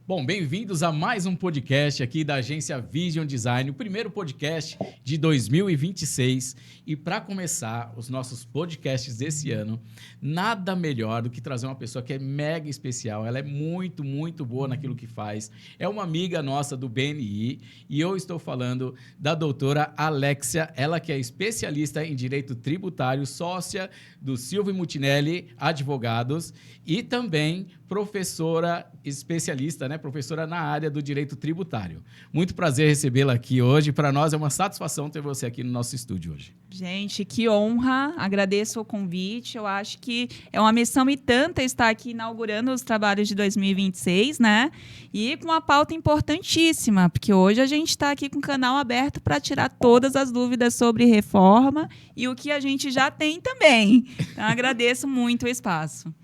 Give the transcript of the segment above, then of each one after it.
Bom, bem-vindos a mais um podcast aqui da agência Vision Design, o primeiro podcast de 2026. E para começar os nossos podcasts desse ano, nada melhor do que trazer uma pessoa que é mega especial. Ela é muito, muito boa naquilo que faz. É uma amiga nossa do BNI e eu estou falando da doutora Alexia, ela que é especialista em direito tributário, sócia do Silva e Mutinelli Advogados e também professora especialista, né? Professora na área do direito tributário. Muito prazer recebê-la aqui hoje. Para nós é uma satisfação ter você aqui no nosso estúdio hoje. Gente, que honra. Agradeço o convite. Eu acho que é uma missão e tanta estar aqui inaugurando os trabalhos de 2026, né? E com uma pauta importantíssima, porque hoje a gente está aqui com o canal aberto para tirar todas as dúvidas sobre reforma e o que a gente já tem também. Então, agradeço muito o espaço.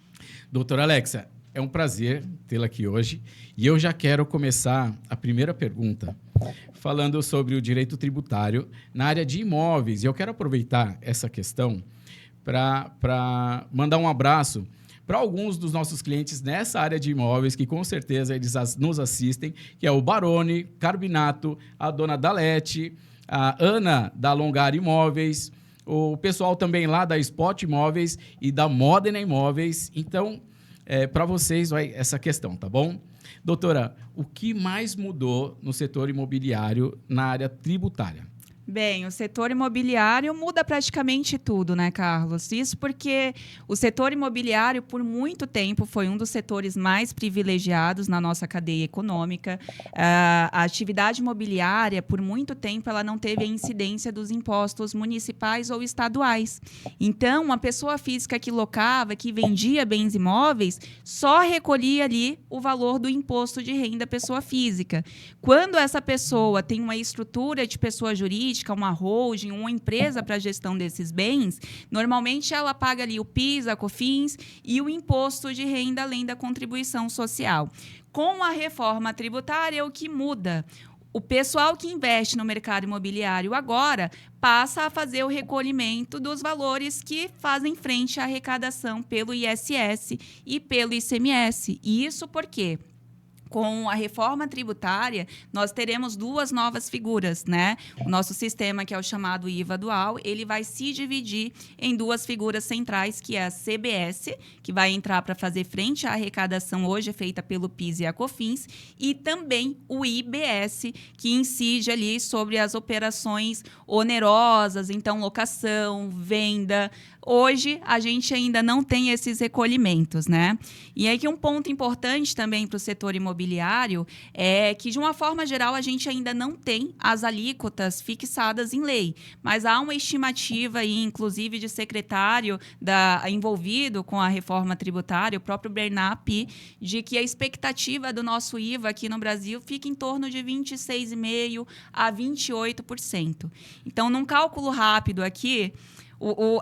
Doutora Alexia, é um prazer tê-la aqui hoje e eu já quero começar a primeira pergunta falando sobre o direito tributário na área de imóveis. E eu quero aproveitar essa questão para mandar um abraço para alguns dos nossos clientes nessa área de imóveis, que com certeza eles nos assistem, que é o Barone, Carbinato, a dona Dalete, a Ana da Alongar Imóveis, o pessoal também lá da Spot Imóveis e da Modena Imóveis. Então, para vocês vai essa questão, tá bom? Doutora, o que mais mudou no setor imobiliário na área tributária? Bem, o setor imobiliário muda praticamente tudo, né, Carlos? Isso porque o setor imobiliário, por muito tempo, foi um dos setores mais privilegiados na nossa cadeia econômica. A atividade imobiliária, por muito tempo, ela não teve a incidência dos impostos municipais ou estaduais. Então, uma pessoa física que locava, que vendia bens imóveis, só recolhia ali o valor do imposto de renda pessoa física. Quando essa pessoa tem uma estrutura de pessoa jurídica, uma holding, uma empresa para a gestão desses bens, normalmente ela paga ali o PIS, a COFINS e o imposto de renda além da contribuição social. Com a reforma tributária, o que muda? O pessoal que investe no mercado imobiliário agora passa a fazer o recolhimento dos valores que fazem frente à arrecadação pelo ISS e pelo ICMS. E isso por quê? Com a reforma tributária, nós teremos duas novas figuras, né? O nosso sistema, que é o chamado IVA dual, ele vai se dividir em duas figuras centrais, que é a CBS, que vai entrar para fazer frente à arrecadação hoje feita pelo PIS e a COFINS, e também o IBS, que incide ali sobre as operações onerosas, então locação, venda. Hoje, a gente ainda não tem esses recolhimentos, né? E aí que um ponto importante também para o setor imobiliário é que, de uma forma geral, a gente ainda não tem as alíquotas fixadas em lei, mas há uma estimativa aí, inclusive de secretário envolvido com a reforma tributária, o próprio Bernap, de que a expectativa do nosso IVA aqui no Brasil fica em torno de 26,5% a 28%. Então, num cálculo rápido aqui,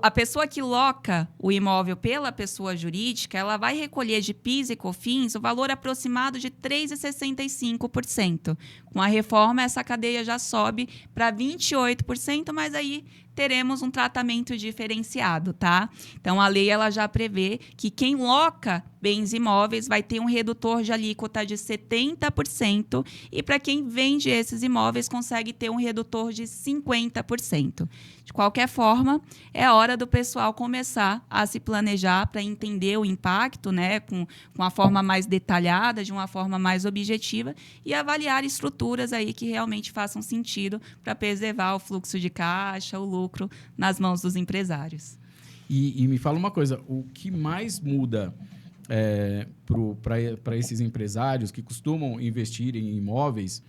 a pessoa que loca o imóvel pela pessoa jurídica, ela vai recolher de PIS e COFINS o valor aproximado de 3,65%. Com a reforma, essa cadeia já sobe para 28%, mas aí teremos um tratamento diferenciado, tá? Então, a lei ela já prevê que quem loca bens imóveis vai ter um redutor de alíquota de 70% e para quem vende esses imóveis consegue ter um redutor de 50%. De qualquer forma, é hora do pessoal começar a se planejar para entender o impacto, né, com a forma mais detalhada, de uma forma mais objetiva e avaliar estruturas aí que realmente façam sentido para preservar o fluxo de caixa, o lucro nas mãos dos empresários. E me fala uma coisa, o que mais muda para esses empresários que costumam investir em imóveis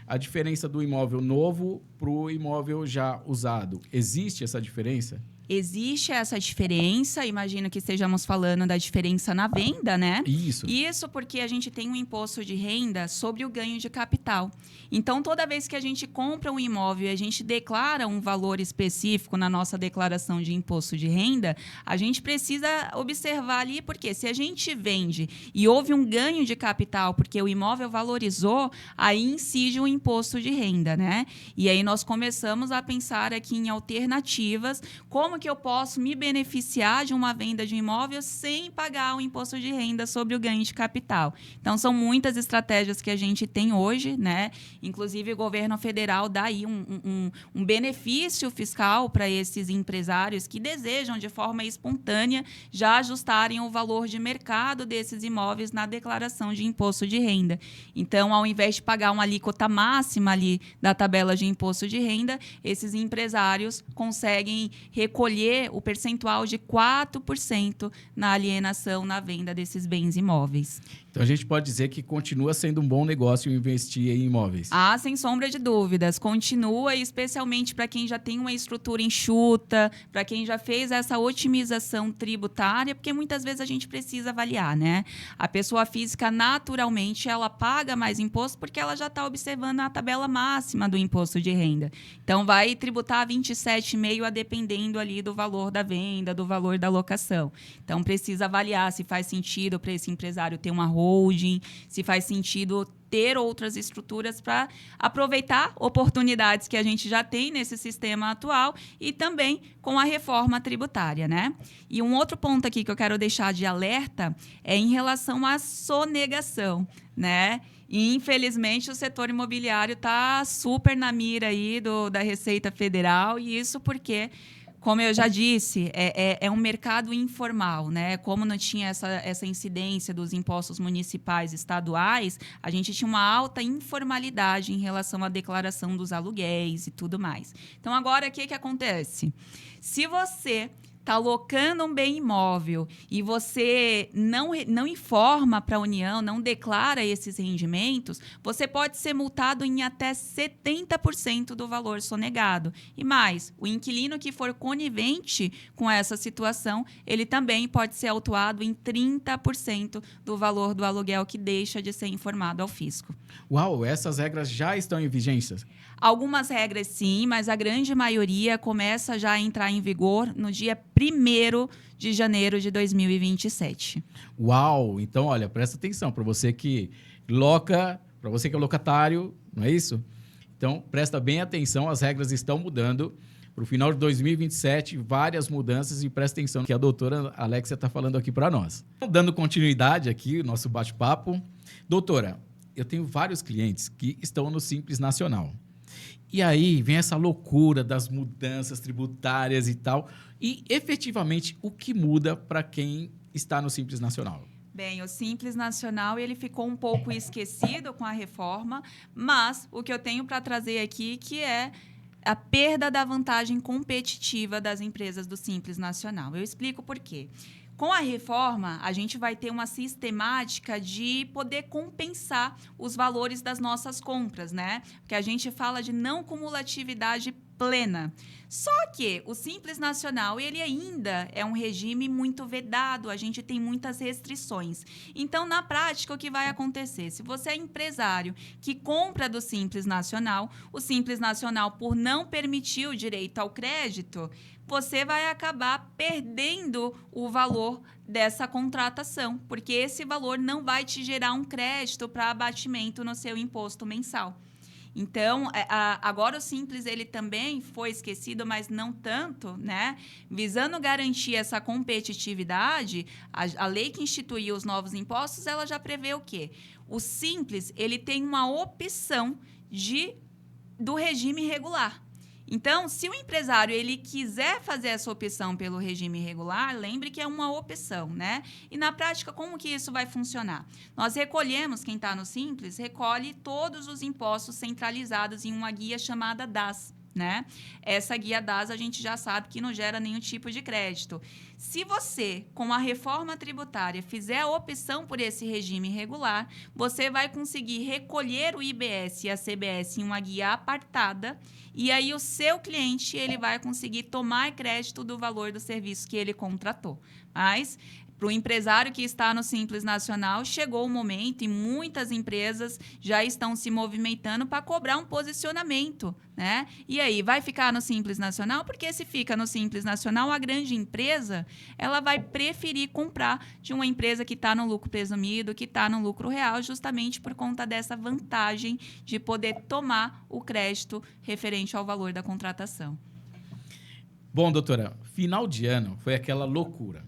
a diferença do imóvel novo para o imóvel já usado? Existe essa diferença? Existe essa diferença, imagino que estejamos falando da diferença na venda, né? Isso. Isso porque a gente tem um imposto de renda sobre o ganho de capital. Então, toda vez que a gente compra um imóvel e a gente declara um valor específico na nossa declaração de imposto de renda, a gente precisa observar ali, porque se a gente vende e houve um ganho de capital porque o imóvel valorizou, aí incide o imposto de renda, né? E aí nós começamos a pensar aqui em alternativas, como como que eu posso me beneficiar de uma venda de um imóvel sem pagar o imposto de renda sobre o ganho de capital. Então, são muitas estratégias que a gente tem hoje, né? Inclusive, o governo federal dá aí um benefício fiscal para esses empresários que desejam, de forma espontânea, já ajustarem o valor de mercado desses imóveis na declaração de imposto de renda. Então, ao invés de pagar uma alíquota máxima ali da tabela de imposto de renda, esses empresários conseguem recolher o percentual de 4% na alienação na venda desses bens imóveis. Então, a gente pode dizer que continua sendo um bom negócio investir em imóveis. Ah, sem sombra de dúvidas. Continua, especialmente para quem já tem uma estrutura enxuta, para quem já fez essa otimização tributária, porque muitas vezes a gente precisa avaliar, né? A pessoa física, naturalmente, ela paga mais imposto porque ela já está observando a tabela máxima do imposto de renda. Então, vai tributar 27,5% a dependendo ali do valor da venda, do valor da locação. Então, precisa avaliar se faz sentido para esse empresário ter uma holding, se faz sentido ter outras estruturas para aproveitar oportunidades que a gente já tem nesse sistema atual e também com a reforma tributária, né? E um outro ponto aqui que eu quero deixar de alerta é em relação à sonegação, né? E, infelizmente, o setor imobiliário está super na mira aí da Receita Federal, e isso porque, como eu já disse, é um mercado informal, né? Como não tinha essa incidência dos impostos municipais e estaduais, a gente tinha uma alta informalidade em relação à declaração dos aluguéis e tudo mais. Então, agora, o que acontece? Se você está alocando um bem imóvel e você não informa para a União, não declara esses rendimentos, você pode ser multado em até 70% do valor sonegado. E mais, o inquilino que for conivente com essa situação, ele também pode ser autuado em 30% do valor do aluguel que deixa de ser informado ao fisco. Uau, essas regras já estão em vigência? Algumas regras, sim, mas a grande maioria começa já a entrar em vigor no dia 1º de janeiro de 2027. Uau! Então, olha, presta atenção, para você que loca, para você que é locatário, não é isso? Então, presta bem atenção, as regras estão mudando. Para o final de 2027, várias mudanças, e presta atenção no que a doutora Alexia está falando aqui para nós. Dando continuidade aqui, o nosso bate-papo. Doutora, eu tenho vários clientes que estão no Simples Nacional. E aí vem essa loucura das mudanças tributárias e tal. E, efetivamente, o que muda para quem está no Simples Nacional? Bem, o Simples Nacional ele ficou um pouco esquecido com a reforma, mas o que eu tenho para trazer aqui que é a perda da vantagem competitiva das empresas do Simples Nacional. Eu explico por quê. Com a reforma, a gente vai ter uma sistemática de poder compensar os valores das nossas compras, né? Porque a gente fala de não cumulatividade plena. Só que o Simples Nacional, ele ainda é um regime muito vedado, a gente tem muitas restrições. Então, na prática, o que vai acontecer? Se você é empresário que compra do Simples Nacional, o Simples Nacional, por não permitir o direito ao crédito, você vai acabar perdendo o valor dessa contratação, porque esse valor não vai te gerar um crédito para abatimento no seu imposto mensal. Então, agora o Simples ele também foi esquecido, mas não tanto, né? Visando garantir essa competitividade, a lei que instituiu os novos impostos, ela já prevê o quê? O Simples ele tem uma opção do regime regular. Então, se o empresário ele quiser fazer essa opção pelo regime regular, lembre que é uma opção, né? E na prática, como que isso vai funcionar? Nós recolhemos, quem está no Simples, recolhe todos os impostos centralizados em uma guia chamada DAS, né? Essa guia DAS a gente já sabe que não gera nenhum tipo de crédito. Se você, com a reforma tributária, fizer a opção por esse regime regular, você vai conseguir recolher o IBS e a CBS em uma guia apartada, e aí o seu cliente ele vai conseguir tomar crédito do valor do serviço que ele contratou. Mas para o empresário que está no Simples Nacional, chegou o momento e muitas empresas já estão se movimentando para cobrar um posicionamento, né? E aí, vai ficar no Simples Nacional? Porque se fica no Simples Nacional, a grande empresa ela vai preferir comprar de uma empresa que está no lucro presumido, que está no lucro real, justamente por conta dessa vantagem de poder tomar o crédito referente ao valor da contratação. Bom, doutora, final de ano foi aquela loucura.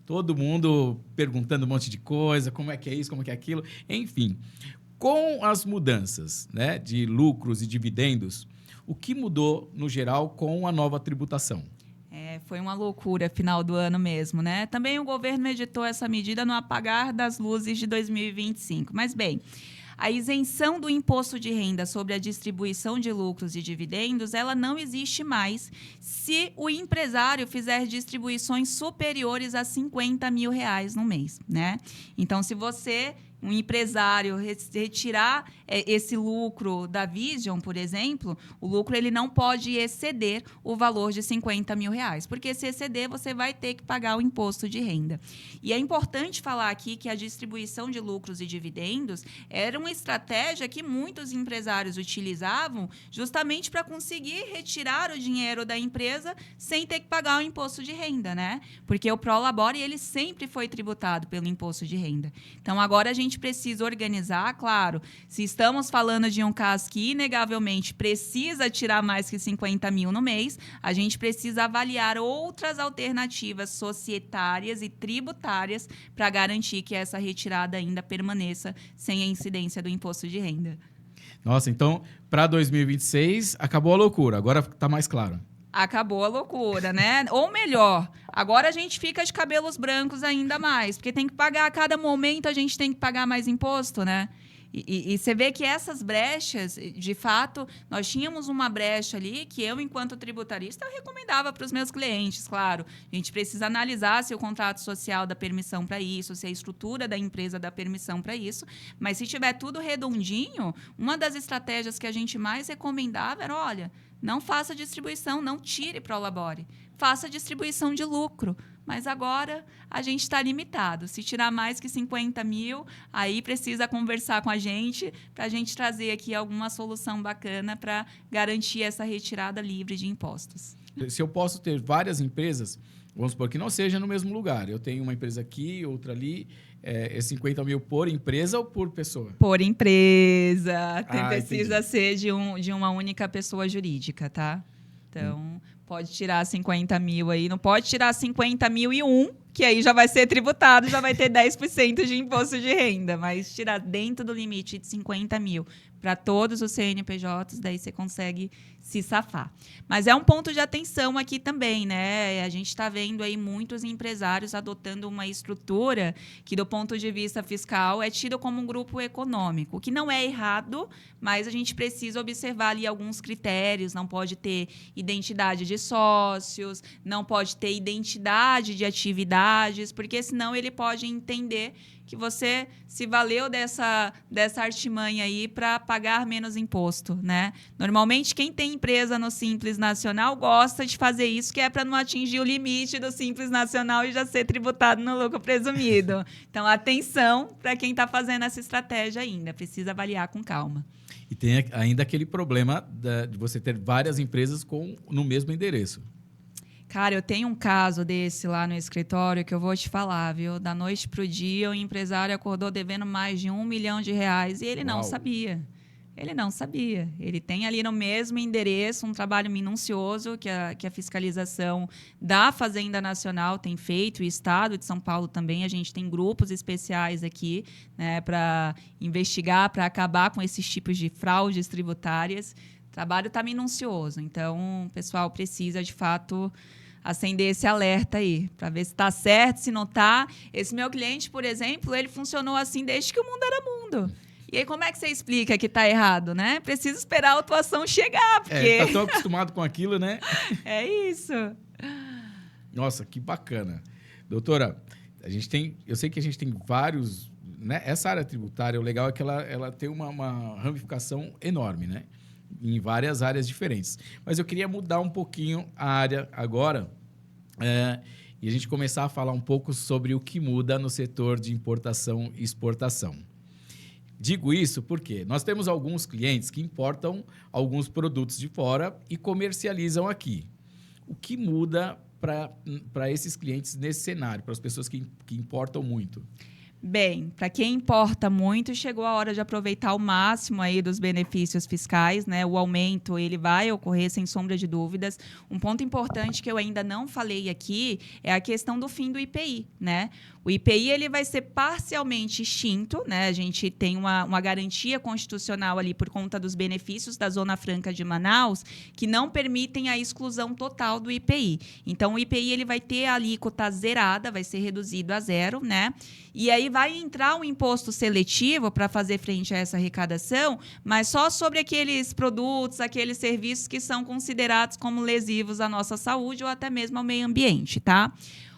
Todo mundo perguntando um monte de coisa, como é que é isso, como é que é aquilo. Enfim, com as mudanças, né, de lucros e dividendos, o que mudou, no geral, com a nova tributação? Foi uma loucura final do ano mesmo, né? Também o governo editou essa medida no apagar das luzes de 2025. Mas, bem, a isenção do imposto de renda sobre a distribuição de lucros e dividendos, ela não existe mais se o empresário fizer distribuições superiores a R$50 mil no mês, né? Então, se você, um empresário, retirar esse lucro da Vision, por exemplo, o lucro ele não pode exceder o valor de R$50 mil, porque se exceder, você vai ter que pagar o imposto de renda. E é importante falar aqui que a distribuição de lucros e dividendos era uma estratégia que muitos empresários utilizavam justamente para conseguir retirar o dinheiro da empresa sem ter que pagar o imposto de renda, né? Porque o Prolabore ele sempre foi tributado pelo imposto de renda. Então, agora a gente precisa organizar, claro, se estamos falando de um caso que inegavelmente precisa tirar mais que R$50 mil no mês, a gente precisa avaliar outras alternativas societárias e tributárias para garantir que essa retirada ainda permaneça sem a incidência do imposto de renda. Nossa, então, para 2026, acabou a loucura. Agora está mais claro. Acabou a loucura, né? Ou melhor, agora a gente fica de cabelos brancos ainda mais, porque tem que pagar a cada momento, a gente tem que pagar mais imposto, né? E você vê que essas brechas, de fato, nós tínhamos uma brecha ali que eu, enquanto tributarista, eu recomendava para os meus clientes, claro. A gente precisa analisar se o contrato social dá permissão para isso, se a estrutura da empresa dá permissão para isso, mas se tiver tudo redondinho, uma das estratégias que a gente mais recomendava era, olha, não faça distribuição, não tire Prolabore, faça distribuição de lucro. Mas agora a gente está limitado. Se tirar mais que R$50 mil, aí precisa conversar com a gente para a gente trazer aqui alguma solução bacana para garantir essa retirada livre de impostos. Se eu posso ter várias empresas, vamos supor que não seja no mesmo lugar. Eu tenho uma empresa aqui, outra ali. É 50 mil por empresa ou por pessoa? Por empresa. Precisa ser de uma única pessoa jurídica, tá? Então, pode tirar 50 mil aí. Não pode tirar 50 mil e que aí já vai ser tributado, já vai ter 10% de imposto de renda. Mas tirar dentro do limite de 50 mil para todos os CNPJs, daí você consegue se safar. Mas é um ponto de atenção aqui também, né? A gente está vendo aí muitos empresários adotando uma estrutura que, do ponto de vista fiscal, é tido como um grupo econômico, o que não é errado, mas a gente precisa observar ali alguns critérios. Não pode ter identidade de sócios, não pode ter identidade de atividades, porque senão ele pode entender que você se valeu dessa artimanha aí para pagar menos imposto, né? Normalmente, quem tem empresa no Simples Nacional gosta de fazer isso, que é para não atingir o limite do Simples Nacional e já ser tributado no lucro presumido. Então, atenção para quem está fazendo essa estratégia ainda. Precisa avaliar com calma. E tem ainda aquele problema de você ter várias empresas no mesmo endereço. Cara, eu tenho um caso desse lá no escritório que eu vou te falar, viu? Da noite pro dia, o empresário acordou devendo mais de R$1 milhão e ele não sabia. Ele não sabia. Ele tem ali no mesmo endereço um trabalho minucioso que a fiscalização da Fazenda Nacional tem feito, e o Estado de São Paulo também. A gente tem grupos especiais aqui, né, para investigar, para acabar com esses tipos de fraudes tributárias. O trabalho está minucioso. Então, o pessoal precisa, de fato, acender esse alerta aí, para ver se está certo, se não está. Esse meu cliente, por exemplo, ele funcionou assim desde que o mundo era mundo. E aí, como é que você explica que está errado, né? Precisa esperar a autuação chegar, porque... Está tão acostumado com aquilo, né? É isso. Nossa, que bacana. Doutora, eu sei que a gente tem vários... Né? Essa área tributária, o legal é que ela tem uma ramificação enorme, né? Em várias áreas diferentes. Mas eu queria mudar um pouquinho a área agora e a gente começar a falar um pouco sobre o que muda no setor de importação e exportação. Digo isso porque nós temos alguns clientes que importam alguns produtos de fora e comercializam aqui. O que muda para esses clientes nesse cenário, para as pessoas que importam muito? Bem, para quem importa muito, chegou a hora de aproveitar o máximo aí dos benefícios fiscais, né? O aumento, ele vai ocorrer sem sombra de dúvidas. Um ponto importante que eu ainda não falei aqui é a questão do fim do IPI, né? O IPI ele vai ser parcialmente extinto, né? A gente tem uma garantia constitucional ali por conta dos benefícios da Zona Franca de Manaus que não permitem a exclusão total do IPI. Então, o IPI ele vai ter a alíquota zerada, vai ser reduzido a zero, né? E aí vai entrar um imposto seletivo para fazer frente a essa arrecadação, mas só sobre aqueles produtos, aqueles serviços que são considerados como lesivos à nossa saúde ou até mesmo ao meio ambiente, tá?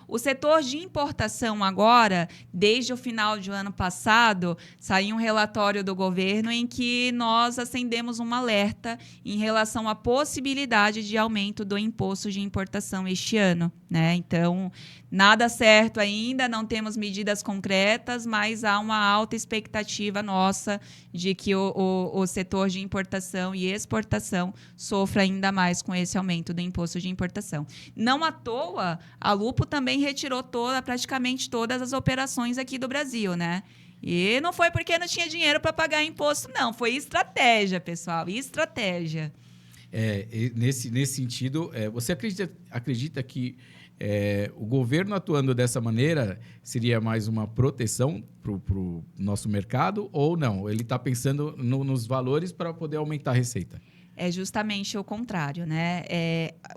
O setor de importação agora, desde o final do ano passado, saiu um relatório do governo em que nós acendemos um alerta em relação à possibilidade de aumento do imposto de importação este ano, né? Então, nada certo ainda, não temos medidas concretas, mas há uma alta expectativa nossa de que o setor de importação e exportação sofra ainda mais com esse aumento do imposto de importação. Não à toa, a Lupo também retirou praticamente todas as operações aqui do Brasil, né? E não foi porque não tinha dinheiro para pagar imposto, não. Foi estratégia, pessoal, estratégia. Nesse sentido, você acredita que o governo atuando dessa maneira seria mais uma proteção para o nosso mercado ou não? Ele está pensando nos valores para poder aumentar a receita? É justamente o contrário, né?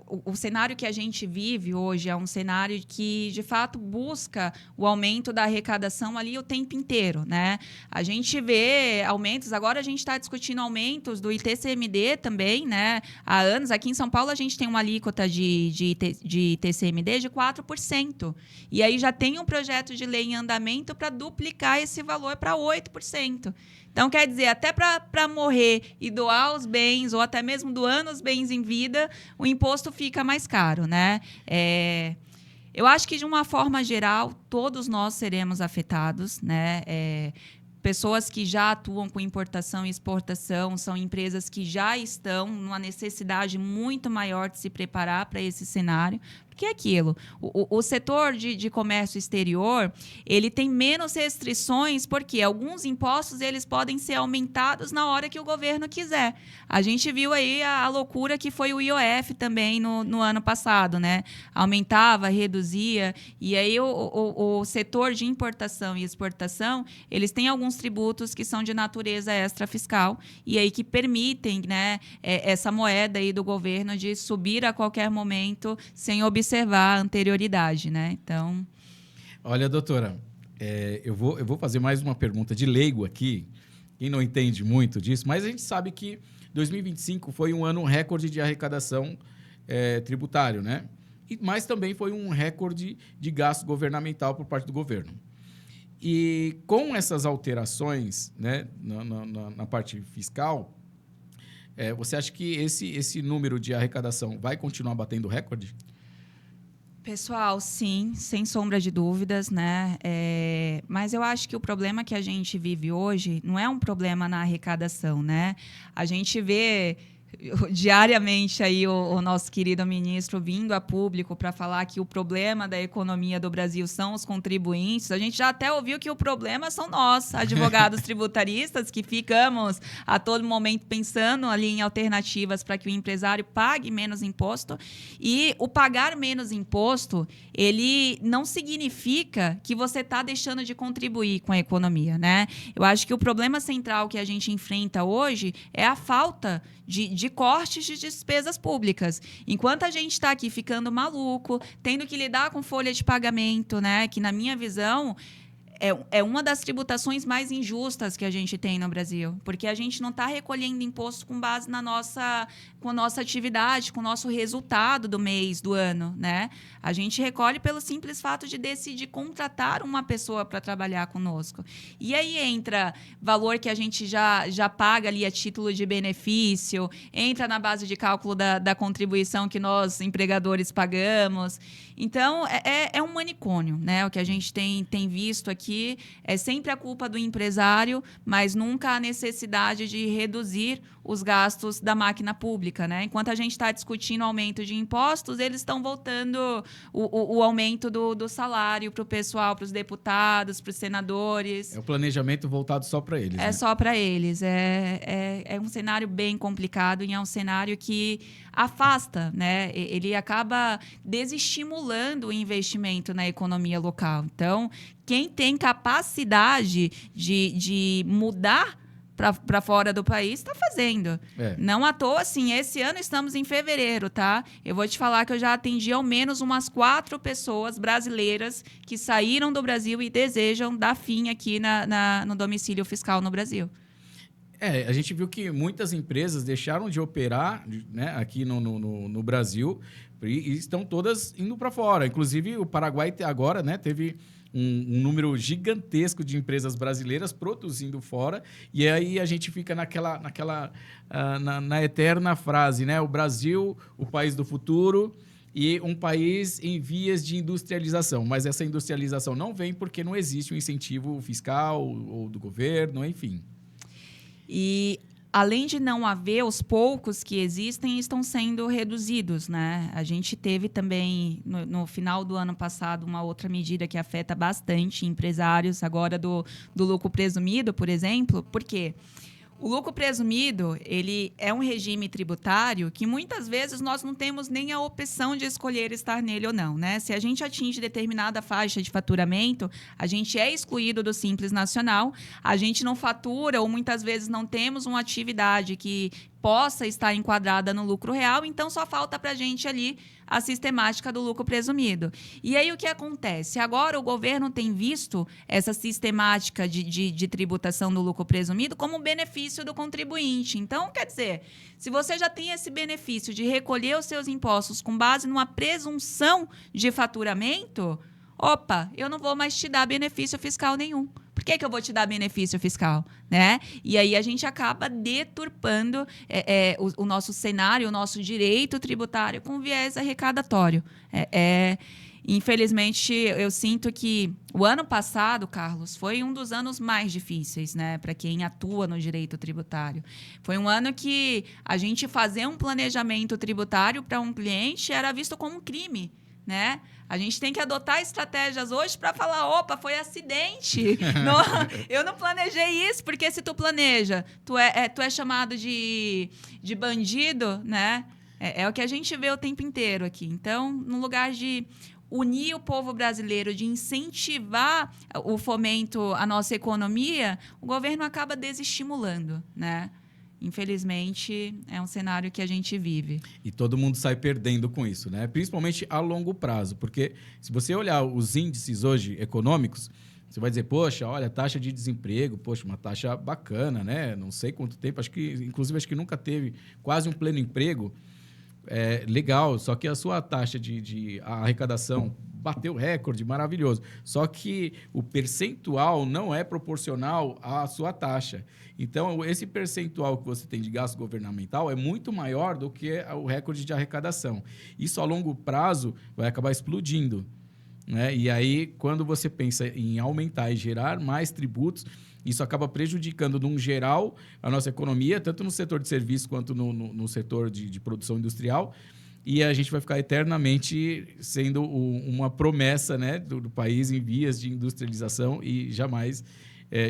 O cenário que a gente vive hoje é um cenário que, de fato, busca o aumento da arrecadação ali o tempo inteiro, né? A gente vê aumentos, agora a gente está discutindo aumentos do ITCMD também, né? Há anos, aqui em São Paulo, a gente tem uma alíquota de ITCMD de 4%. E aí já tem um projeto de lei em andamento para duplicar esse valor para 8%. Então, quer dizer, até para morrer e doar os bens, ou até mesmo doando os bens em vida, o imposto fica mais caro, né? Eu acho que, de uma forma geral, todos nós seremos afetados, né? Pessoas que já atuam com importação e exportação são empresas que já estão numa necessidade muito maior de se preparar para esse cenário. Porque é aquilo, o setor de comércio exterior, ele tem menos restrições, porque alguns impostos eles podem ser aumentados na hora que o governo quiser. A gente viu aí a loucura que foi o IOF também no ano passado, né? Aumentava, reduzia, e aí o setor de importação e exportação, eles têm alguns tributos que são de natureza extrafiscal, e aí que permitem, né, essa moeda aí do governo de subir a qualquer momento sem observar a anterioridade, né? Então... Olha, doutora, eu vou fazer mais uma pergunta de leigo aqui, quem não entende muito disso, mas a gente sabe que 2025 foi um ano recorde de arrecadação tributário, né? Mas também foi um recorde de gasto governamental por parte do governo. E com essas alterações, né, na parte fiscal, você acha que esse número de arrecadação vai continuar batendo recorde? Pessoal, sim, sem sombra de dúvidas, né? Mas eu acho que o problema que a gente vive hoje não é um problema na arrecadação, né? A gente vê diariamente aí o nosso querido ministro vindo a público para falar que o problema da economia do Brasil são os contribuintes. A gente já até ouviu que o problema são nós, advogados tributaristas, que ficamos a todo momento pensando ali em alternativas para que o empresário pague menos imposto. E o pagar menos imposto, ele não significa que você está deixando de contribuir com a economia, né? Eu acho que o problema central que a gente enfrenta hoje é a falta de cortes de despesas públicas. Enquanto a gente está aqui ficando maluco, tendo que lidar com folha de pagamento, né, que, na minha visão, é uma das tributações mais injustas que a gente tem no Brasil, porque a gente não está recolhendo imposto com base com a nossa atividade, com o nosso resultado do mês, do ano, né? A gente recolhe pelo simples fato de decidir contratar uma pessoa para trabalhar conosco. E aí entra valor que a gente já paga ali a título de benefício, entra na base de cálculo da contribuição que nós, empregadores, pagamos. Então, é um manicômio, né? O que a gente tem visto aqui é sempre a culpa do empresário, mas nunca a necessidade de reduzir os gastos da máquina pública, né? Enquanto a gente está discutindo o aumento de impostos, eles estão voltando o aumento do salário para o pessoal, para os deputados, para os senadores. É o planejamento voltado só para eles. É só para eles. É um cenário bem complicado e é um cenário que afasta, né? Ele acaba desestimulando o investimento na economia local. Então, quem tem capacidade de mudar para fora do país, está fazendo. Não à toa, assim, esse ano estamos em fevereiro, tá? Eu vou te falar que eu já atendi ao menos umas 4 pessoas brasileiras que saíram do Brasil e desejam dar fim aqui no domicílio fiscal no Brasil. A gente viu que muitas empresas deixaram de operar, né, aqui no Brasil e estão todas indo para fora. Inclusive, o Paraguai agora, né, teve um número gigantesco de empresas brasileiras produzindo fora, e aí a gente fica na eterna frase, né? O Brasil, o país do futuro e um país em vias de industrialização. Mas essa industrialização não vem porque não existe um incentivo fiscal ou do governo, enfim. E além de não haver, os poucos que existem estão sendo reduzidos, né? A gente teve também, no final do ano passado, uma outra medida que afeta bastante empresários, agora do lucro presumido, por exemplo. Por quê? O lucro presumido, ele é um regime tributário que muitas vezes nós não temos nem a opção de escolher estar nele ou não, né? Se a gente atinge determinada faixa de faturamento, a gente é excluído do Simples Nacional, a gente não fatura ou muitas vezes não temos uma atividade que possa estar enquadrada no lucro real, então só falta para a gente ali a sistemática do lucro presumido. E aí o que acontece? Agora o governo tem visto essa sistemática de tributação do lucro presumido como um benefício do contribuinte. Então, quer dizer, se você já tem esse benefício de recolher os seus impostos com base numa presunção de faturamento, opa, eu não vou mais te dar benefício fiscal nenhum. Por que eu vou te dar benefício fiscal? Né? E aí a gente acaba deturpando o nosso cenário, o nosso direito tributário com viés arrecadatório. Infelizmente, eu sinto que o ano passado, Carlos, foi um dos anos mais difíceis, né, para quem atua no direito tributário. Foi um ano que a gente fazer um planejamento tributário para um cliente era visto como um crime, né? A gente tem que adotar estratégias hoje para falar, opa, foi acidente. Eu não planejei isso, porque se tu planeja, tu é chamado de bandido, né? É o que a gente vê o tempo inteiro aqui. Então, no lugar de unir o povo brasileiro, de incentivar o fomento à nossa economia, o governo acaba desestimulando, né? Infelizmente, é um cenário que a gente vive. E todo mundo sai perdendo com isso, né? Principalmente a longo prazo, porque se você olhar os índices hoje econômicos, você vai dizer, poxa, olha, a taxa de desemprego, poxa, uma taxa bacana, né? Não sei quanto tempo, acho que nunca teve quase um pleno emprego. Legal, só que a sua taxa de arrecadação bateu recorde, maravilhoso. Só que o percentual não é proporcional à sua taxa. Então, esse percentual que você tem de gasto governamental é muito maior do que o recorde de arrecadação. Isso, a longo prazo, vai acabar explodindo, né? E aí, quando você pensa em aumentar e gerar mais tributos, isso acaba prejudicando, num geral, a nossa economia, tanto no setor de serviço quanto no setor de produção industrial. E a gente vai ficar eternamente sendo uma promessa, né, do país em vias de industrialização e jamais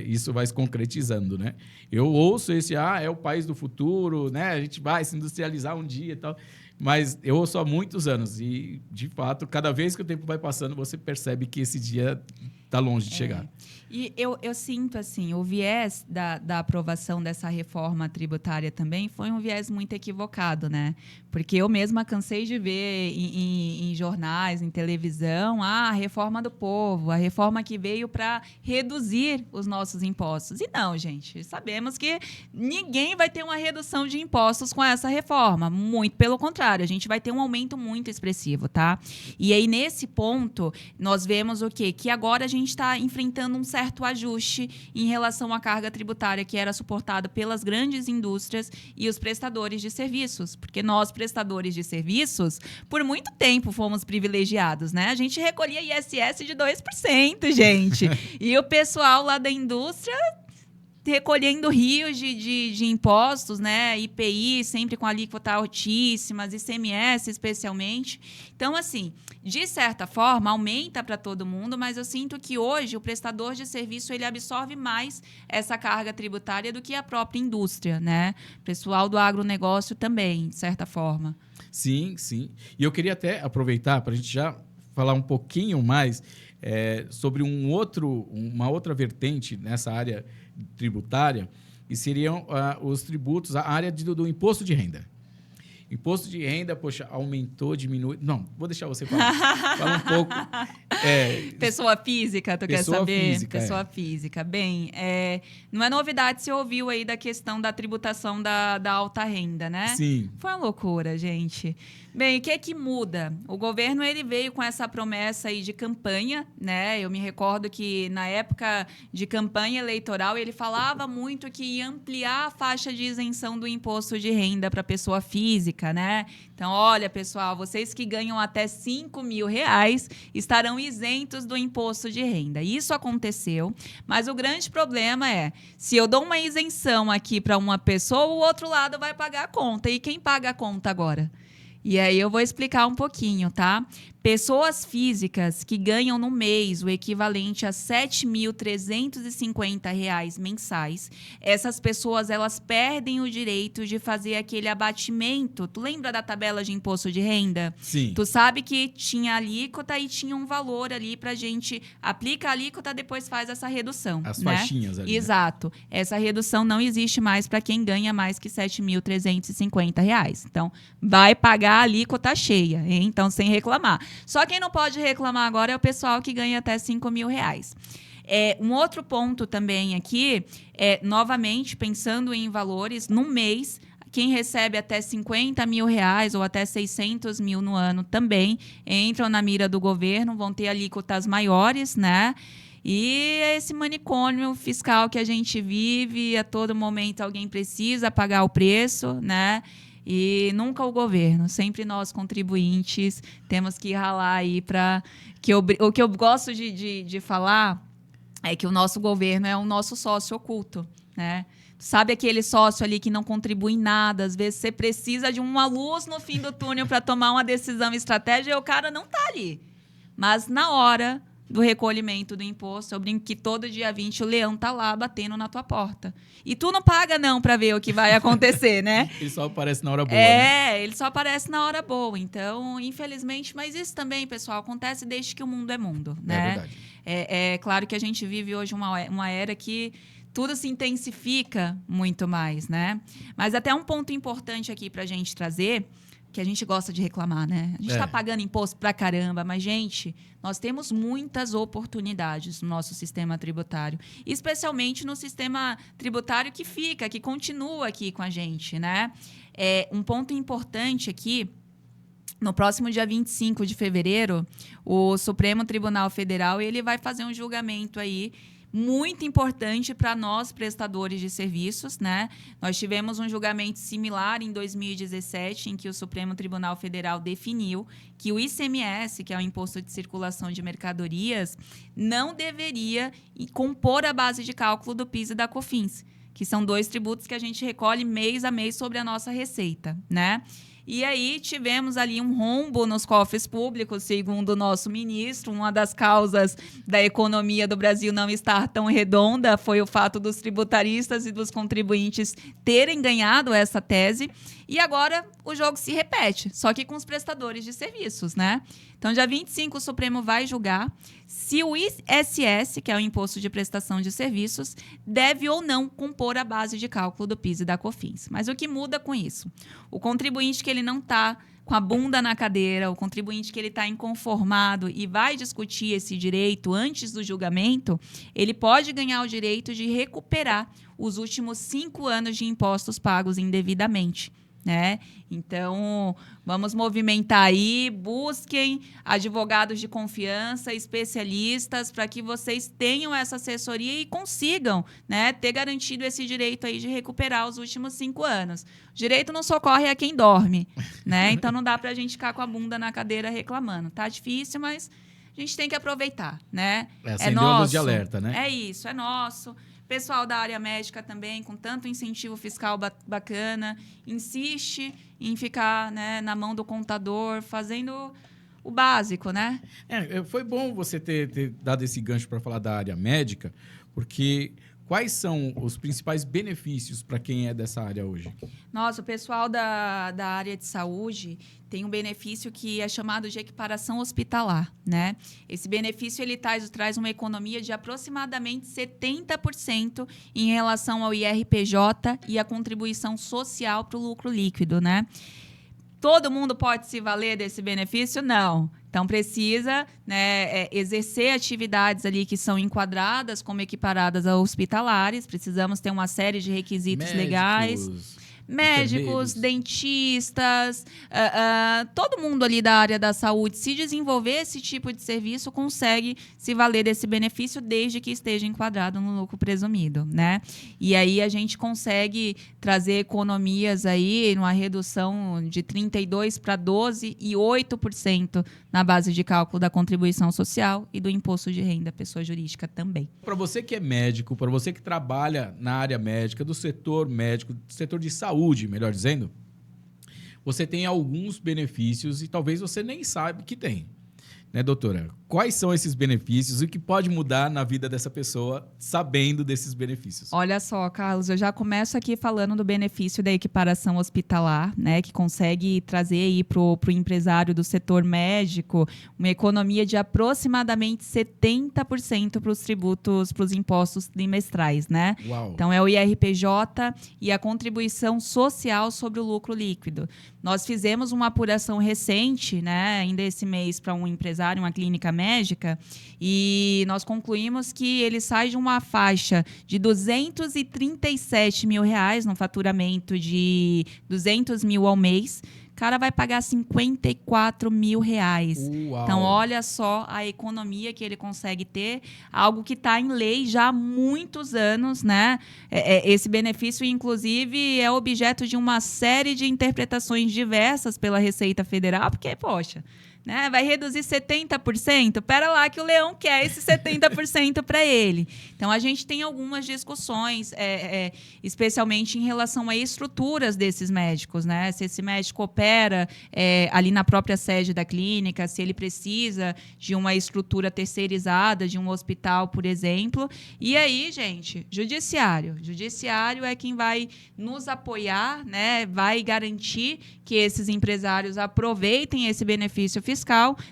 isso vai se concretizando, né? Eu ouço é o país do futuro, né? A gente vai se industrializar um dia e tal. Mas eu ouço há muitos anos e, de fato, cada vez que o tempo vai passando, você percebe que esse dia está longe de chegar. E eu sinto, assim, o viés da aprovação dessa reforma tributária também foi um viés muito equivocado, né? Porque eu mesma cansei de ver em jornais, em televisão, a reforma do povo, a reforma que veio para reduzir os nossos impostos. E não, gente, sabemos que ninguém vai ter uma redução de impostos com essa reforma. Muito pelo contrário. tributário. A gente vai ter um aumento muito expressivo, tá? E aí, nesse ponto, nós vemos o quê? Que agora a gente está enfrentando um certo ajuste em relação à carga tributária que era suportada pelas grandes indústrias e os prestadores de serviços. Porque nós, prestadores de serviços, por muito tempo fomos privilegiados, né? A gente recolhia ISS de 2%, gente. E o pessoal lá da indústria recolhendo rios de impostos, né? IPI, sempre com alíquota altíssimas, ICMS especialmente. Então, assim, de certa forma, aumenta para todo mundo, mas eu sinto que hoje o prestador de serviço ele absorve mais essa carga tributária do que a própria indústria, né? O pessoal do agronegócio também, de certa forma. Sim, sim. E eu queria até aproveitar para a gente já falar um pouquinho mais sobre uma outra vertente nessa área tributária, e seriam os tributos, a área do imposto de renda. Imposto de renda, poxa, aumentou, diminuiu... Não, vou deixar você falar. Fala um pouco. Pessoa física, tu quer saber? Física, Pessoa física. Bem, não é novidade se ouviu aí da questão da tributação da alta renda, né? Sim. Foi uma loucura, gente. Bem, o que é que muda? O governo ele veio com essa promessa aí de campanha, né? Eu me recordo que na época de campanha eleitoral ele falava muito que ia ampliar a faixa de isenção do imposto de renda para pessoa física, né? Então, olha, pessoal, vocês que ganham até R$5.000 estarão isentos do imposto de renda. Isso aconteceu, mas o grande problema é, se eu dou uma isenção aqui para uma pessoa, o outro lado vai pagar a conta. E quem paga a conta agora? E aí eu vou explicar um pouquinho, tá? Pessoas físicas que ganham no mês o equivalente a R$7.350 mensais, essas pessoas elas perdem o direito de fazer aquele abatimento. Tu lembra da tabela de imposto de renda? Sim. Tu sabe que tinha alíquota e tinha um valor ali pra gente aplica a alíquota, depois faz essa redução. As né? faixinhas ali. Exato. Essa redução não existe mais para quem ganha mais que R$7.350. Então, vai pagar a alíquota cheia, hein? Então, sem reclamar. Só quem não pode reclamar agora é o pessoal que ganha até R$5.000. Um outro ponto também aqui novamente, pensando em valores, no mês, quem recebe até R$50.000 ou até 600 mil no ano também entram na mira do governo, vão ter alíquotas maiores, né? E esse manicômio fiscal que a gente vive, a todo momento alguém precisa pagar o preço, né? E nunca o governo, sempre nós contribuintes temos que ralar aí para... O que eu gosto de falar é que o nosso governo é o nosso sócio oculto, né? Sabe aquele sócio ali que não contribui em nada? Às vezes você precisa de uma luz no fim do túnel para tomar uma decisão estratégica e o cara não está ali. Mas na hora do recolhimento do imposto, eu brinco que todo dia 20 o leão tá lá batendo na tua porta. E tu não paga não para ver o que vai acontecer, né? Ele só aparece na hora boa, né? Ele só aparece na hora boa. Então, infelizmente, mas isso também, pessoal, acontece desde que o mundo é mundo, né? É verdade. É claro que a gente vive hoje uma era que tudo se intensifica muito mais, né? Mas até um ponto importante aqui para a gente trazer, que a gente gosta de reclamar, né? A gente está pagando imposto pra caramba, mas, gente, nós temos muitas oportunidades no nosso sistema tributário, especialmente no sistema tributário que continua aqui com a gente, né? Um ponto importante aqui, no próximo dia 25 de fevereiro, o Supremo Tribunal Federal ele vai fazer um julgamento aí muito importante para nós, prestadores de serviços, né? Nós tivemos um julgamento similar em 2017, em que o Supremo Tribunal Federal definiu que o ICMS, que é o Imposto de Circulação de Mercadorias, não deveria compor a base de cálculo do PIS e da COFINS, que são 2 tributos que a gente recolhe mês a mês sobre a nossa receita, né? E aí tivemos ali um rombo nos cofres públicos, segundo o nosso ministro. Uma das causas da economia do Brasil não estar tão redonda foi o fato dos tributaristas e dos contribuintes terem ganhado essa tese. E agora o jogo se repete, só que com os prestadores de serviços, né? Então, dia 25, o Supremo vai julgar se o ISS, que é o Imposto de Prestação de Serviços, deve ou não compor a base de cálculo do PIS e da COFINS. Mas o que muda com isso? O contribuinte que ele não está com a bunda na cadeira, o contribuinte que ele está inconformado e vai discutir esse direito antes do julgamento, ele pode ganhar o direito de recuperar os últimos 5 anos de impostos pagos indevidamente. né? Então, vamos movimentar aí, busquem advogados de confiança, especialistas, para que vocês tenham essa assessoria e consigam, né, ter garantido esse direito aí de recuperar os últimos 5 anos. O direito não socorre a quem dorme, né? Então, não dá para a gente ficar com a bunda na cadeira reclamando. Tá difícil, mas a gente tem que aproveitar, né? Acendeu a luz de alerta, né? É isso, é nosso. Pessoal da área médica também, com tanto incentivo fiscal bacana, insiste em ficar, né, na mão do contador, fazendo o básico, né? Foi bom você ter dado esse gancho para falar da área médica, porque quais são os principais benefícios para quem é dessa área hoje? Nossa, o pessoal da área de saúde tem um benefício que é chamado de equiparação hospitalar, né? Esse benefício ele traz uma economia de aproximadamente 70% em relação ao IRPJ e a contribuição social para o lucro líquido, né? Todo mundo pode se valer desse benefício? Não. Então, precisa, né, exercer atividades ali que são enquadradas como equiparadas a hospitalares. Precisamos ter uma série de requisitos legais. Médicos, dentistas, todo mundo ali da área da saúde, se desenvolver esse tipo de serviço, consegue se valer desse benefício desde que esteja enquadrado no lucro presumido, né? E aí a gente consegue trazer economias aí, numa redução de 32% para 12% e 8% na base de cálculo da contribuição social e do imposto de renda pessoa jurídica também. Para você que é médico, para você que trabalha na área médica, do setor médico, do setor de saúde, melhor dizendo, você tem alguns benefícios e talvez você nem saiba que tem. Né, doutora? Quais são esses benefícios e o que pode mudar na vida dessa pessoa sabendo desses benefícios? Olha só, Carlos, eu já começo aqui falando do benefício da equiparação hospitalar, né, que consegue trazer aí para o empresário do setor médico uma economia de aproximadamente 70% para os tributos, para os impostos trimestrais, né? Uau. Então, é o IRPJ e a contribuição social sobre o lucro líquido. Nós fizemos uma apuração recente, né, ainda esse mês, para um empresário, uma clínica médica, e nós concluímos que ele sai de uma faixa de R$237 mil no faturamento de 200 mil ao mês. O cara vai pagar R$54 mil. Uau. Então, olha só a economia que ele consegue ter, algo que está em lei já há muitos anos, né? Esse benefício, inclusive, é objeto de uma série de interpretações diversas pela Receita Federal, porque, poxa, né? Vai reduzir 70%? Pera lá que o Leão quer esse 70% para ele. Então, a gente tem algumas discussões, especialmente em relação a estruturas desses médicos, né? Se esse médico opera ali na própria sede da clínica, se ele precisa de uma estrutura terceirizada, de um hospital, por exemplo. E aí, gente, judiciário. Judiciário é quem vai nos apoiar, né? Vai garantir que esses empresários aproveitem esse benefício fiscal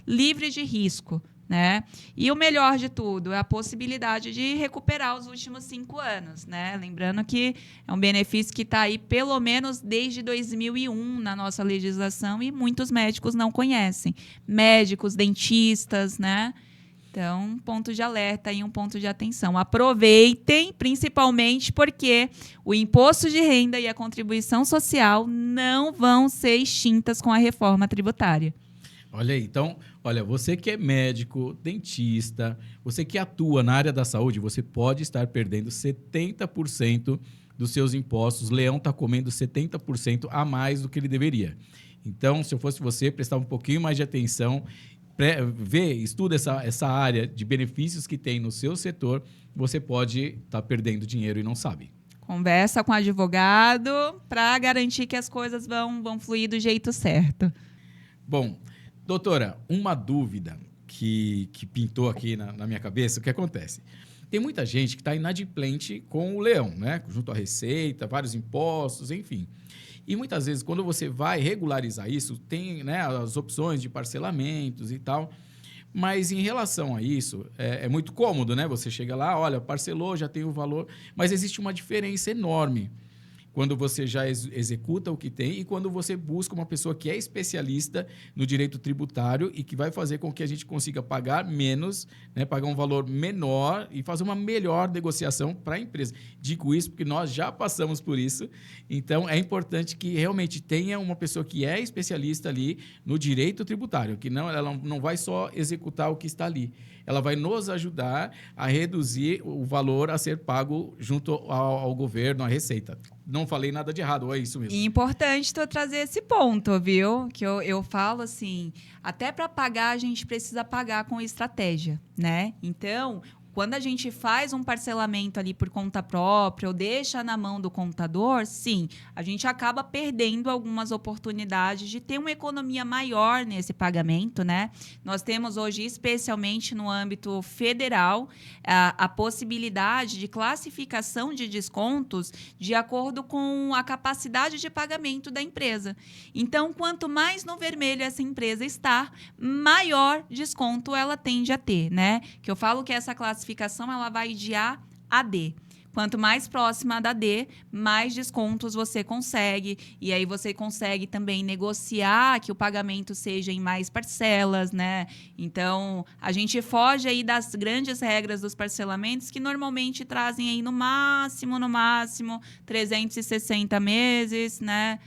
livre de risco, né? E o melhor de tudo é a possibilidade de recuperar os últimos 5 anos, né? Lembrando que é um benefício que está aí pelo menos desde 2001 na nossa legislação e muitos médicos não conhecem. Médicos, dentistas, né? Então, um ponto de alerta e um ponto de atenção. Aproveitem, principalmente porque o imposto de renda e a contribuição social não vão ser extintas com a reforma tributária. Olha aí, então, olha, você que é médico, dentista, você que atua na área da saúde, você pode estar perdendo 70% dos seus impostos. O Leão está comendo 70% a mais do que ele deveria. Então, se eu fosse você, prestar um pouquinho mais de atenção, estuda essa área de benefícios que tem no seu setor, você pode estar perdendo dinheiro e não sabe. Conversa com o advogado para garantir que as coisas vão fluir do jeito certo. Bom, doutora, uma dúvida que pintou aqui na minha cabeça, o que acontece? Tem muita gente que está inadimplente com o Leão, né? Junto à Receita, vários impostos, enfim. E muitas vezes, quando você vai regularizar isso, tem, né, as opções de parcelamentos e tal. Mas em relação a isso, é muito cômodo, né? Você chega lá, olha, parcelou, já tem o valor, mas existe uma diferença enorme. quando você já executa o que tem e quando você busca uma pessoa que é especialista no direito tributário e que vai fazer com que a gente consiga pagar menos, né, pagar um valor menor e fazer uma melhor negociação para a empresa. Digo isso porque nós já passamos por isso, então é importante que realmente tenha uma pessoa que é especialista ali no direito tributário, que ela não vai só executar o que está ali, ela vai nos ajudar a reduzir o valor a ser pago junto ao governo, à Receita. Não falei nada de errado, ou é isso mesmo? E importante tu trazer esse ponto, viu? Que eu falo assim, até para pagar a gente precisa pagar com estratégia, né? Então, quando a gente faz um parcelamento ali por conta própria ou deixa na mão do contador, sim, a gente acaba perdendo algumas oportunidades de ter uma economia maior nesse pagamento, né? Nós temos hoje, especialmente no âmbito federal, a possibilidade de classificação de descontos de acordo com a capacidade de pagamento da empresa. Então, quanto mais no vermelho essa empresa está, maior desconto ela tende a ter, né? Que eu falo que essa classificação ela vai de A a D. Quanto mais próxima da D, mais descontos você consegue. E aí você consegue também negociar que o pagamento seja em mais parcelas, né? Então, a gente foge aí das grandes regras dos parcelamentos que normalmente trazem aí no máximo 360 meses, né?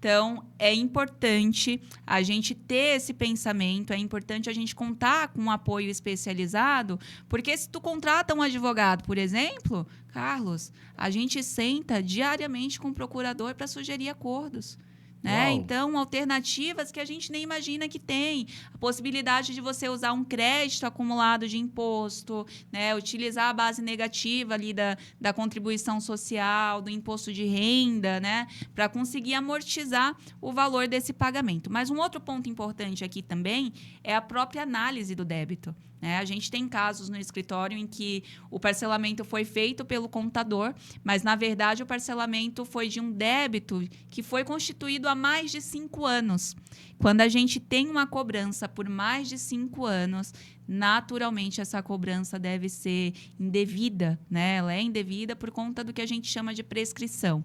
Então, é importante a gente ter esse pensamento, é importante a gente contar com um apoio especializado, porque se tu contrata um advogado, por exemplo, Carlos, a gente senta diariamente com o procurador para sugerir acordos. Né? Então, alternativas que a gente nem imagina que tem. A possibilidade de você usar um crédito acumulado de imposto, né? Utilizar a base negativa ali da contribuição social, do imposto de renda, né? Para conseguir amortizar o valor desse pagamento. Mas um outro ponto importante aqui também é a própria análise do débito. Né? A gente tem casos no escritório em que o parcelamento foi feito pelo contador, mas, na verdade, o parcelamento foi de um débito que foi constituído há mais de 5 anos. Quando a gente tem uma cobrança por mais de 5 anos, naturalmente essa cobrança deve ser indevida, né? Ela é indevida por conta do que a gente chama de prescrição.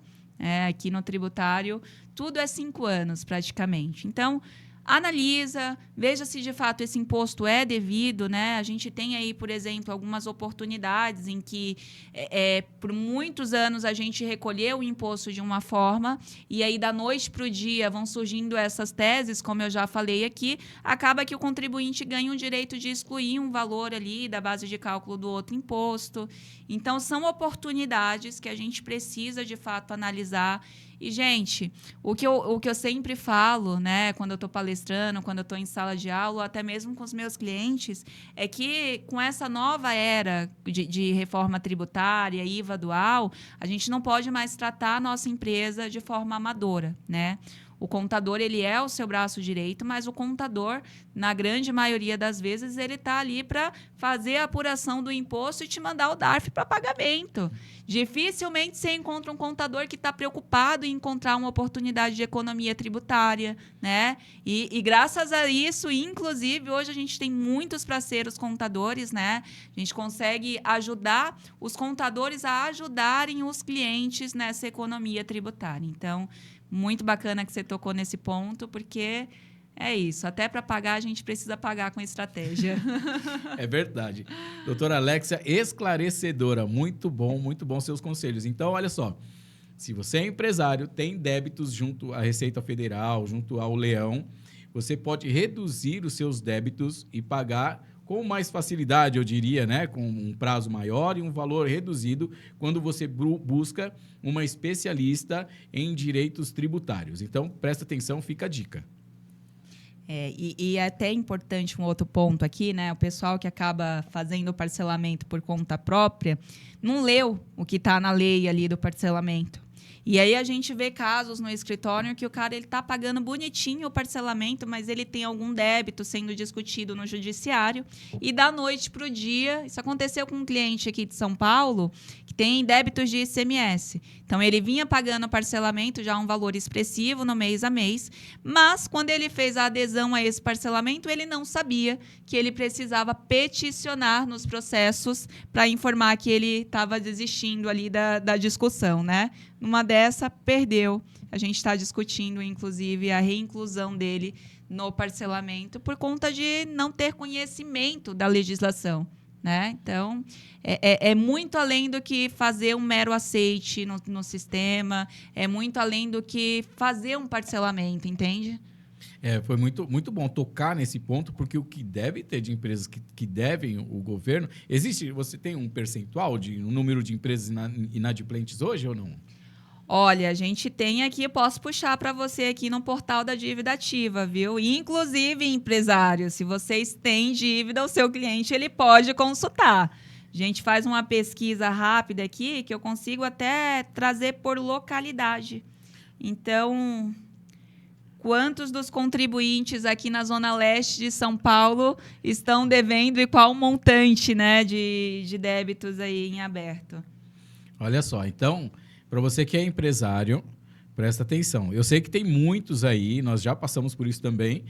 Aqui no tributário, tudo é 5 anos, praticamente. Então, analisa, veja se de fato esse imposto é devido, né? A gente tem aí, por exemplo, algumas oportunidades em que por muitos anos a gente recolheu o imposto de uma forma e aí da noite para o dia vão surgindo essas teses, como eu já falei aqui, acaba que o contribuinte ganha o direito de excluir um valor ali da base de cálculo do outro imposto. Então, são oportunidades que a gente precisa, de fato, analisar. E, gente, o que eu sempre falo, né, quando eu estou palestrando, quando eu estou em sala de aula, ou até mesmo com os meus clientes, é que com essa nova era de reforma tributária, IVA dual, a gente não pode mais tratar a nossa empresa de forma amadora, né? O contador, ele é o seu braço direito, mas o contador, na grande maioria das vezes, ele está ali para fazer a apuração do imposto e te mandar o DARF para pagamento. Dificilmente você encontra um contador que está preocupado em encontrar uma oportunidade de economia tributária, né? E graças a isso, inclusive, hoje a gente tem muitos parceiros contadores, né? A gente consegue ajudar os contadores a ajudarem os clientes nessa economia tributária. Então, muito bacana que você tocou nesse ponto, porque é isso. Até para pagar, a gente precisa pagar com estratégia. É verdade. Doutora Alexia, esclarecedora. Muito bom seus conselhos. Então, olha só. Se você é empresário, tem débitos junto à Receita Federal, junto ao Leão, você pode reduzir os seus débitos e pagar com mais facilidade, eu diria, né? Com um prazo maior e um valor reduzido quando você busca uma especialista em direitos tributários. Então, presta atenção, fica a dica. E é até importante um outro ponto aqui, né? O pessoal que acaba fazendo o parcelamento por conta própria não leu o que está na lei ali do parcelamento. E aí a gente vê casos no escritório que o cara está pagando bonitinho o parcelamento, mas ele tem algum débito sendo discutido no judiciário. E da noite para o dia, isso aconteceu com um cliente aqui de São Paulo, que tem débitos de ICMS. Então, ele vinha pagando o parcelamento já um valor expressivo no mês a mês, mas quando ele fez a adesão a esse parcelamento, ele não sabia que ele precisava peticionar nos processos para informar que ele estava desistindo ali da discussão, né? numa dessa, perdeu. A gente está discutindo, inclusive, a reinclusão dele no parcelamento por conta de não ter conhecimento da legislação, né? Então, é muito além do que fazer um mero aceite no sistema, é muito além do que fazer um parcelamento, entende? Foi muito, muito bom tocar nesse ponto, porque o que deve ter de empresas que devem o governo... Você tem um percentual de um número de empresas inadimplentes hoje ou não? Olha, a gente tem aqui, eu posso puxar para você aqui no portal da dívida ativa, viu? Inclusive, empresário, se vocês têm dívida, o seu cliente ele pode consultar. A gente faz uma pesquisa rápida aqui que eu consigo até trazer por localidade. Então, quantos dos contribuintes aqui na Zona Leste de São Paulo estão devendo e qual o montante, né, de débitos aí em aberto? Olha só, então, para você que é empresário, presta atenção. Eu sei que tem muitos aí, nós já passamos por isso também,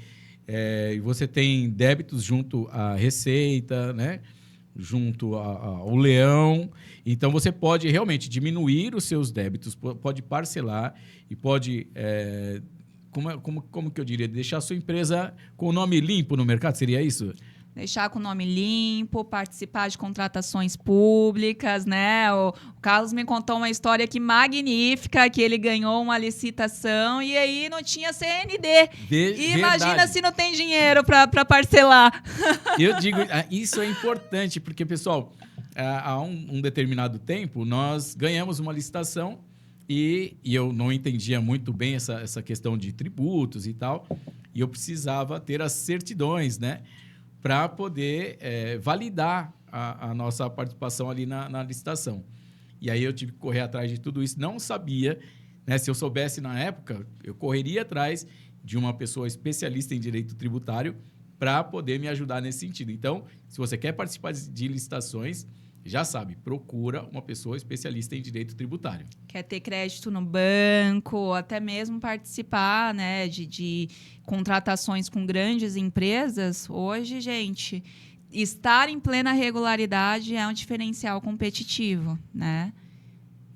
e você tem débitos junto à Receita, né, junto ao Leão. Então, você pode realmente diminuir os seus débitos, pode parcelar e pode... Como que eu diria? Deixar a sua empresa com o nome limpo no mercado, seria isso? Deixar com o nome limpo, participar de contratações públicas, né? O Carlos me contou uma história aqui magnífica, que ele ganhou uma licitação e aí não tinha CND. Imagina verdade. Se não tem dinheiro para parcelar. Eu digo, isso é importante, porque, pessoal, há um determinado tempo, nós ganhamos uma licitação e eu não entendia muito bem essa questão de tributos e tal, e eu precisava ter as certidões, né, para poder validar a nossa participação ali na licitação. E aí eu tive que correr atrás de tudo isso. Não sabia, né, se eu soubesse na época, eu correria atrás de uma pessoa especialista em direito tributário para poder me ajudar nesse sentido. Então, se você quer participar de licitações, já sabe, procura uma pessoa especialista em direito tributário. Quer ter crédito no banco, até mesmo participar, né, de contratações com grandes empresas. Hoje, gente, estar em plena regularidade é um diferencial competitivo, né?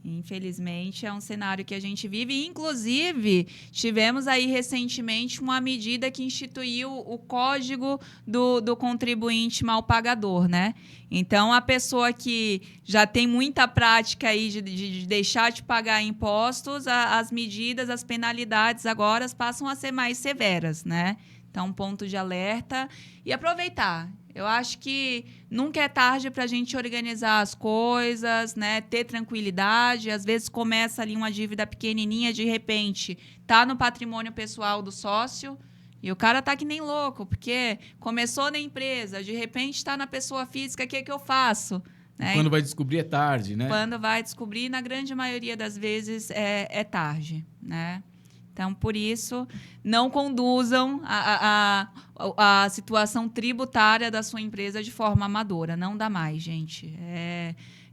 Infelizmente, é um cenário que a gente vive. Inclusive, tivemos aí recentemente uma medida que instituiu o Código do Contribuinte Mal Pagador, né? Então, a pessoa que já tem muita prática aí de deixar de pagar impostos, as medidas, as penalidades agora passam a ser mais severas, né? Então, ponto de alerta. E aproveitar. Eu acho que nunca é tarde para a gente organizar as coisas, né? Ter tranquilidade. Às vezes começa ali uma dívida pequenininha, de repente tá no patrimônio pessoal do sócio e o cara tá que nem louco, porque começou na empresa, de repente está na pessoa física, o que eu faço? Né? Quando vai descobrir é tarde, né? Quando vai descobrir, na grande maioria das vezes é tarde, né? Então, por isso, não conduzam a situação tributária da sua empresa de forma amadora. Não dá mais, gente.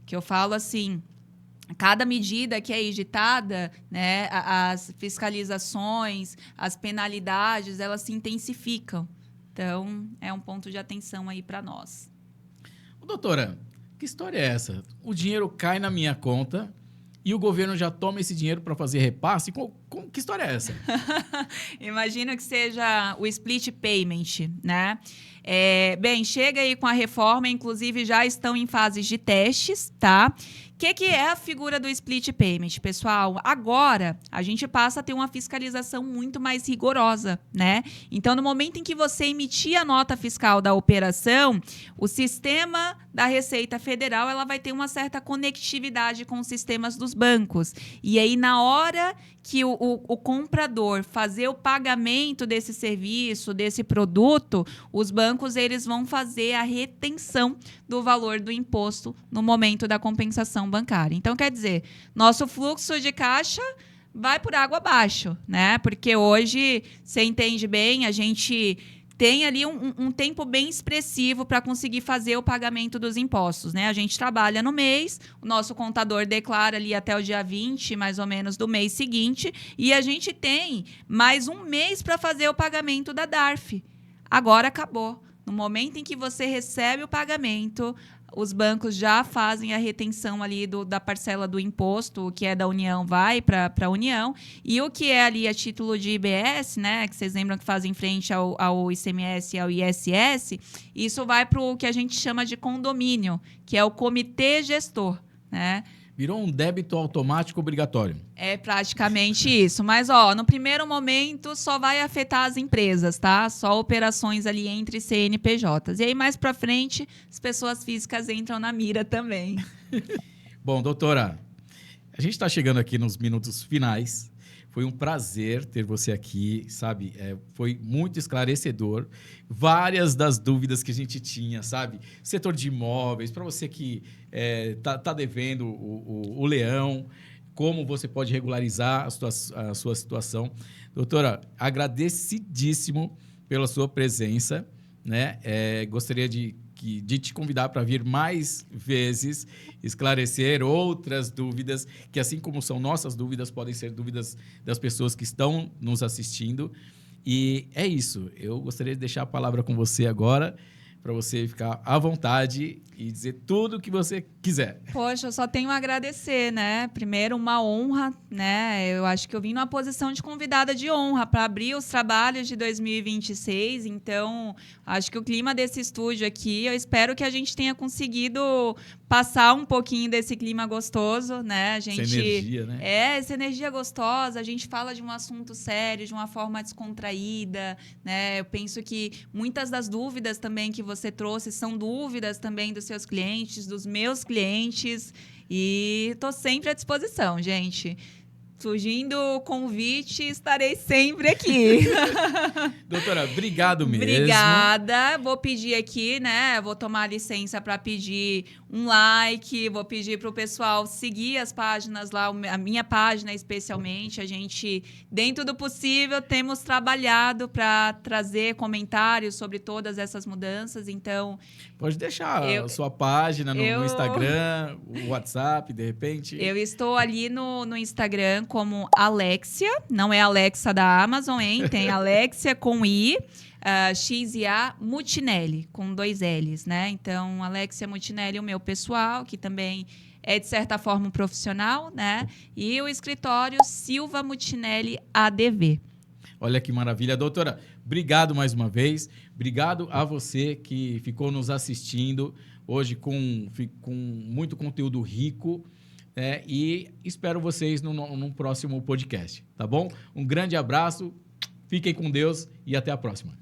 Que eu falo assim, cada medida que é editada, né, as fiscalizações, as penalidades, elas se intensificam. Então, é um ponto de atenção aí para nós. Doutora, que história é essa? O dinheiro cai na minha conta e o governo já toma esse dinheiro para fazer repasse? Que história é essa? Imagino que seja o split payment, né? Bem, chega aí com a reforma, inclusive já estão em fases de testes, tá? O que é a figura do split payment, pessoal? Agora, a gente passa a ter uma fiscalização muito mais rigorosa, né? Então, no momento em que você emitir a nota fiscal da operação, o sistema da Receita Federal ela vai ter uma certa conectividade com os sistemas dos bancos. E aí, na hora que o comprador fazer o pagamento desse serviço, desse produto, os bancos eles vão fazer a retenção do valor do imposto no momento da compensação bancária. Então, quer dizer, nosso fluxo de caixa vai por água abaixo, né? Porque hoje, você entende bem, a gente tem ali um tempo bem expressivo para conseguir fazer o pagamento dos impostos, né? A gente trabalha no mês, o nosso contador declara ali até o dia 20, mais ou menos, do mês seguinte, e a gente tem mais um mês para fazer o pagamento da DARF. Agora acabou. No momento em que você recebe o pagamento, os bancos já fazem a retenção ali da parcela do imposto, o que é da União vai para a União, e o que é ali a título de IBS, né, que vocês lembram que fazem frente ao ICMS e ao ISS, isso vai para o que a gente chama de condomínio, que é o comitê gestor, né? Virou um débito automático obrigatório. É praticamente isso. Mas, no primeiro momento, só vai afetar as empresas, tá? Só operações ali entre CNPJs. E aí, mais para frente, as pessoas físicas entram na mira também. Bom, doutora, a gente está chegando aqui nos minutos finais. Foi um prazer ter você aqui, sabe? Foi muito esclarecedor. Várias das dúvidas que a gente tinha, sabe? Setor de imóveis, para você que tá devendo o leão, como você pode regularizar a sua situação. Doutora, agradecidíssimo pela sua presença, né? Gostaria de te convidar para vir mais vezes, esclarecer outras dúvidas, que assim como são nossas dúvidas, podem ser dúvidas das pessoas que estão nos assistindo. E é isso. Eu gostaria de deixar a palavra com você agora, para você ficar à vontade e dizer tudo o que você quiser. Poxa, eu só tenho a agradecer, né? Primeiro, uma honra, né? Eu acho que eu vim numa posição de convidada de honra para abrir os trabalhos de 2026. Então, acho que o clima desse estúdio aqui, eu espero que a gente tenha conseguido passar um pouquinho desse clima gostoso, né? Essa energia, né? Essa energia gostosa. A gente fala de um assunto sério, de uma forma descontraída, né? Eu penso que muitas das dúvidas também que você trouxe são dúvidas também dos seus clientes, dos meus clientes, e estou sempre à disposição, gente. Surgindo o convite, estarei sempre aqui. Doutora, obrigado mesmo. Obrigada. Vou pedir aqui, né? Vou tomar licença para pedir um like, vou pedir para o pessoal seguir as páginas lá, a minha página especialmente. A gente, dentro do possível, temos trabalhado para trazer comentários sobre todas essas mudanças. Então, pode deixar a sua página no Instagram, o WhatsApp, de repente. Eu estou ali no Instagram como Alexia, não é Alexa da Amazon, hein? Tem Alexia com I, X-I-A Mutinelli, com 2 L's, né? Então, Alexia Mutinelli, o meu pessoal, que também é, de certa forma, um profissional, né? E o escritório Silva Mutinelli ADV. Olha que maravilha. Doutora, obrigado mais uma vez. Obrigado a você que ficou nos assistindo hoje com muito conteúdo rico. E espero vocês num próximo podcast, tá bom? Um grande abraço, fiquem com Deus e até a próxima.